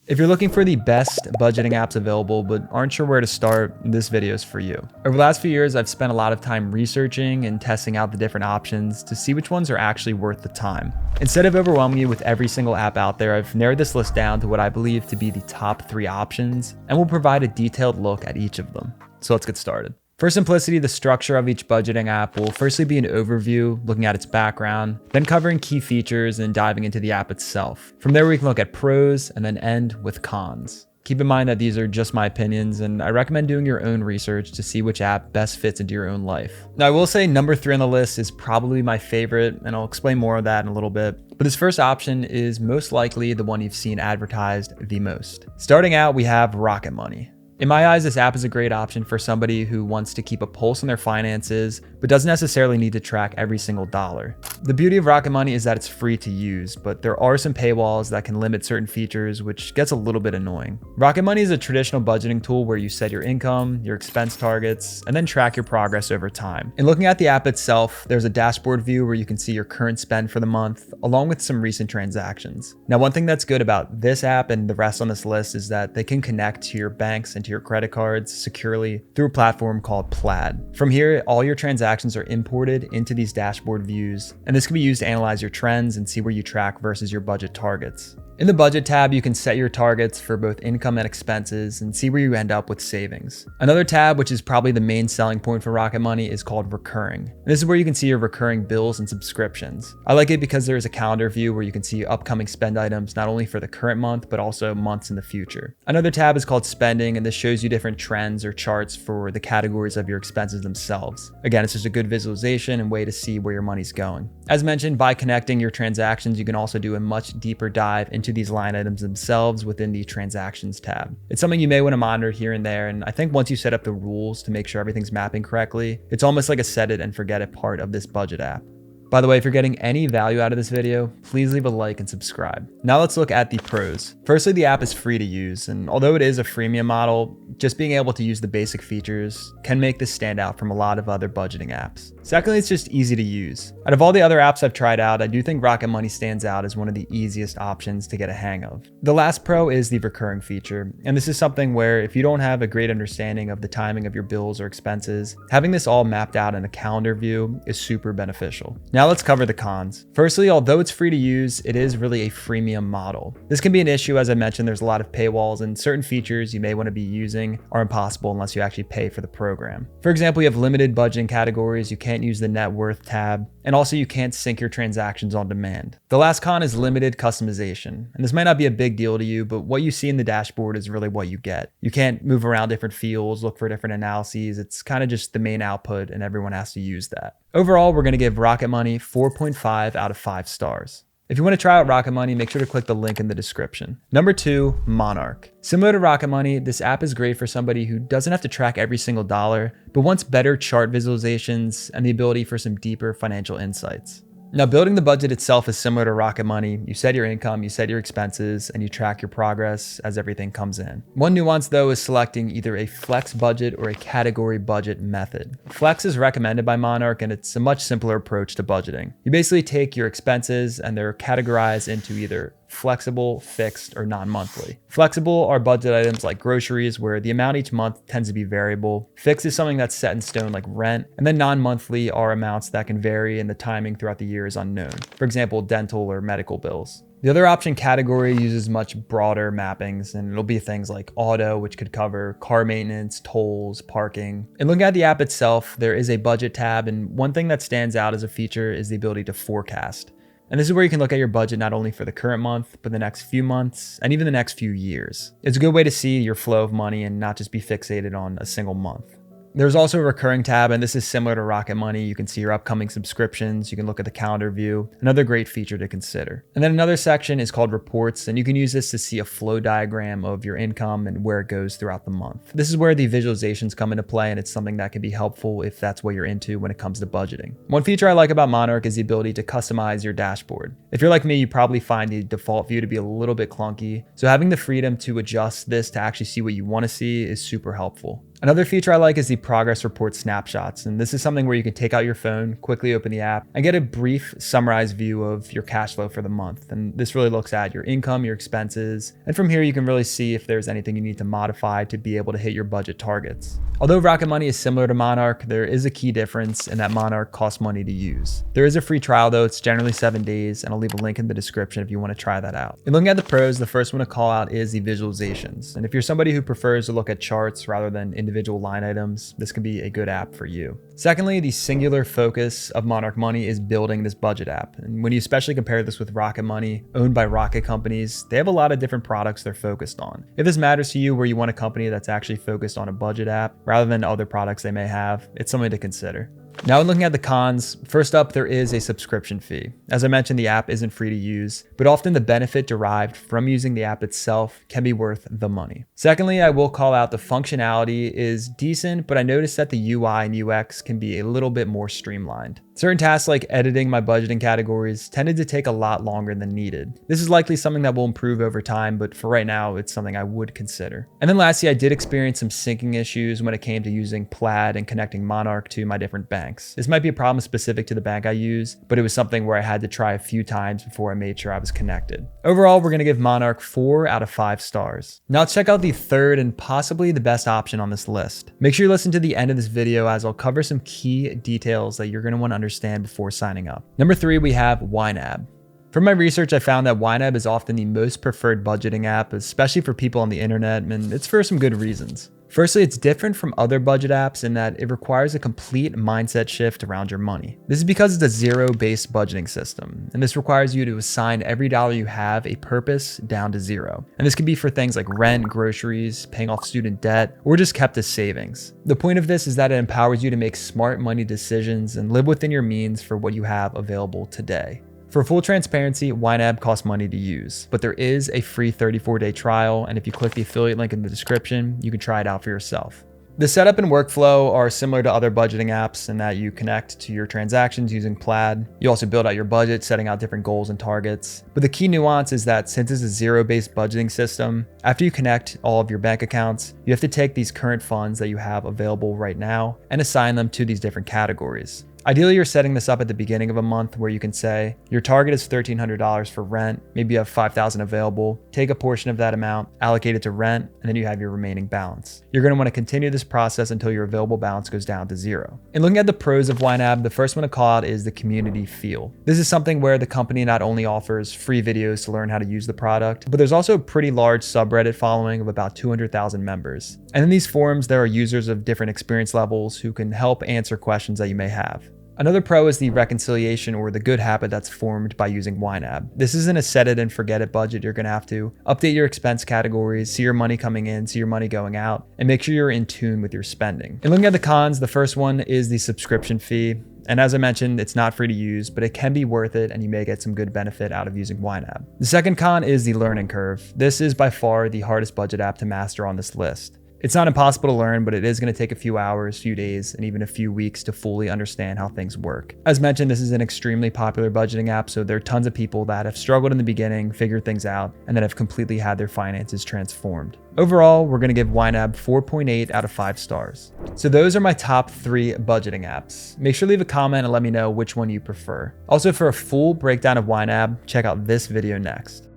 If you're looking for the best budgeting apps available but aren't sure where to start, this video is for you. Over the last few years, I've spent a lot of time researching and testing out the different options to see which ones are actually worth the time. Instead of overwhelming you with every single app out there, I've narrowed this list down to what I believe to be the top 3 options, and will provide a detailed look at each of them. So let's get started. For simplicity, the structure of each budgeting app will firstly be an overview, looking at its background, then covering key features and diving into the app itself. From there, we can look at pros and then end with cons. Keep in mind that these are just my opinions, and I recommend doing your own research to see which app best fits into your own life. Now, I will say number 3 on the list is probably my favorite, and I'll explain more of that in a little bit. But this first option is most likely the one you've seen advertised the most. Starting out, we have Rocket Money. In my eyes, this app is a great option for somebody who wants to keep a pulse on their finances, but doesn't necessarily need to track every single dollar. The beauty of Rocket Money is that it's free to use, but there are some paywalls that can limit certain features, which gets a little bit annoying. Rocket Money is a traditional budgeting tool where you set your income, your expense targets, and then track your progress over time. In looking at the app itself, there's a dashboard view where you can see your current spend for the month, along with some recent transactions. Now, one thing that's good about this app and the rest on this list is that they can connect to your banks and to your credit cards securely through a platform called Plaid. From here, all your transactions are imported into these dashboard views, and this can be used to analyze your trends and see where you track versus your budget targets. In the budget tab, you can set your targets for both income and expenses and see where you end up with savings. Another tab, which is probably the main selling point for Rocket Money, is called Recurring. And this is where you can see your recurring bills and subscriptions. I like it because there is a calendar view where you can see upcoming spend items not only for the current month, but also months in the future. Another tab is called Spending, and this shows you different trends or charts for the categories of your expenses themselves. Again, it's just a good visualization and way to see where your money's going. As mentioned, by connecting your transactions, you can also do a much deeper dive into these line items themselves within the transactions tab. It's something you may want to monitor here and there, and I think once you set up the rules to make sure everything's mapping correctly, it's almost like a set it and forget it part of this budget app. By the way, if you're getting any value out of this video, please leave a like and subscribe. Now let's look at the pros. Firstly, the app is free to use, and although it is a freemium model, just being able to use the basic features can make this stand out from a lot of other budgeting apps. Secondly, it's just easy to use. Out of all the other apps I've tried out, I do think Rocket Money stands out as one of the easiest options to get a hang of. The last pro is the recurring feature, and this is something where if you don't have a great understanding of the timing of your bills or expenses, having this all mapped out in a calendar view is super beneficial. Now let's cover the cons. Firstly, although it's free to use, it is really a freemium model. This can be an issue. As I mentioned, there's a lot of paywalls, and certain features you may want to be using are impossible unless you actually pay for the program. For example, you have limited budgeting categories, you can't use the net worth tab, and also you can't sync your transactions on demand. The last con is limited customization, and this might not be a big deal to you, but what you see in the dashboard is really what you get. You can't move around different fields, look for different analyses. It's kind of just the main output, and everyone has to use that. Overall, we're going to give Rocket Money 4.5 out of 5 stars. If you want to try out Rocket Money, make sure to click the link in the description. Number 2, Monarch. Similar to Rocket Money, this app is great for somebody who doesn't have to track every single dollar, but wants better chart visualizations and the ability for some deeper financial insights. Now, building the budget itself is similar to Rocket Money. You set your income, you set your expenses, and you track your progress as everything comes in. One nuance, though, is selecting either a flex budget or a category budget method. Flex is recommended by Monarch, and it's a much simpler approach to budgeting. You basically take your expenses and they're categorized into either flexible, fixed, or non-monthly. Flexible are budget items like groceries, where the amount each month tends to be variable. Fixed is something that's set in stone like rent, and then non-monthly are amounts that can vary and the timing throughout the year is unknown. For example, dental or medical bills. The other option, category, uses much broader mappings, and it'll be things like auto, which could cover car maintenance, tolls, parking. And looking at the app itself, there is a budget tab, and one thing that stands out as a feature is the ability to forecast. And this is where you can look at your budget not only for the current month, but the next few months and even the next few years. It's a good way to see your flow of money and not just be fixated on a single month. There's also a recurring tab, and this is similar to Rocket Money. You can see your upcoming subscriptions. You can look at the calendar view, another great feature to consider. And then another section is called reports, and you can use this to see a flow diagram of your income and where it goes throughout the month. This is where the visualizations come into play, and it's something that can be helpful if that's what you're into when it comes to budgeting. One feature I like about Monarch is the ability to customize your dashboard. If you're like me, you probably find the default view to be a little bit clunky, so having the freedom to adjust this to actually see what you want to see is super helpful. Another feature I like is the progress report snapshots, and this is something where you can take out your phone, quickly open the app, and get a brief summarized view of your cash flow for the month. And this really looks at your income, your expenses, and from here you can really see if there's anything you need to modify to be able to hit your budget targets. Although Rocket Money is similar to Monarch, there is a key difference in that Monarch costs money to use. There is a free trial though, it's generally 7 days, and I'll leave a link in the description if you want to try that out. And looking at the pros, the first one to call out is the visualizations. And if you're somebody who prefers to look at charts rather than individual line items, this can be a good app for you. Secondly, the singular focus of Monarch Money is building this budget app. And when you especially compare this with Rocket Money, owned by rocket companies, they have a lot of different products they're focused on. If this matters to you where you want a company that's actually focused on a budget app rather than other products they may have, it's something to consider. Now, when looking at the cons, first up, there is a subscription fee. As I mentioned, the app isn't free to use, but often the benefit derived from using the app itself can be worth the money. Secondly, I will call out the functionality is decent, but I noticed that the UI and UX can be a little bit more streamlined. Certain tasks like editing my budgeting categories tended to take a lot longer than needed. This is likely something that will improve over time, but for right now, it's something I would consider. And then lastly, I did experience some syncing issues when it came to using Plaid and connecting Monarch to my different banks. This might be a problem specific to the bank I use, but it was something where I had to try a few times before I made sure I was connected. Overall, we're gonna give Monarch 4 out of 5 stars. Now let's check out the third and possibly the best option on this list. Make sure you listen to the end of this video as I'll cover some key details that you're gonna want to understand before signing up. Number 3, we have YNAB. From my research, I found that YNAB is often the most preferred budgeting app, especially for people on the internet, and it's for some good reasons. Firstly, it's different from other budget apps in that it requires a complete mindset shift around your money. This is because it's a zero-based budgeting system, and this requires you to assign every dollar you have a purpose down to zero. And this can be for things like rent, groceries, paying off student debt, or just kept as savings. The point of this is that it empowers you to make smart money decisions and live within your means for what you have available today. For full transparency, YNAB costs money to use, but there is a free 34-day trial, and if you click the affiliate link in the description, you can try it out for yourself. The setup and workflow are similar to other budgeting apps in that you connect to your transactions using Plaid. You also build out your budget, setting out different goals and targets. But the key nuance is that since it's a zero-based budgeting system, after you connect all of your bank accounts, you have to take these current funds that you have available right now and assign them to these different categories. Ideally, you're setting this up at the beginning of a month where you can say your target is $1,300 for rent. Maybe you have $5,000 available. Take a portion of that amount, allocate it to rent, and then you have your remaining balance. You're going to want to continue this process until your available balance goes down to zero. And looking at the pros of YNAB, the first one to call out is the community feel. This is something where the company not only offers free videos to learn how to use the product, but there's also a pretty large subreddit following of about 200,000 members. And in these forums, there are users of different experience levels who can help answer questions that you may have. Another pro is the reconciliation or the good habit that's formed by using YNAB. This isn't a set it and forget it budget. You're gonna have to update your expense categories, see your money coming in, see your money going out, and make sure you're in tune with your spending. And looking at the cons, the first one is the subscription fee. And as I mentioned, it's not free to use, but it can be worth it and you may get some good benefit out of using YNAB. The second con is the learning curve. This is by far the hardest budget app to master on this list. It's not impossible to learn, but it is going to take a few hours, few days, and even a few weeks to fully understand how things work. As mentioned, this is an extremely popular budgeting app, so there are tons of people that have struggled in the beginning, figured things out, and then have completely had their finances transformed. Overall, we're going to give YNAB 4.8 out of 5 stars. So those are my top 3 budgeting apps. Make sure to leave a comment and let me know which one you prefer. Also, for a full breakdown of YNAB, check out this video next.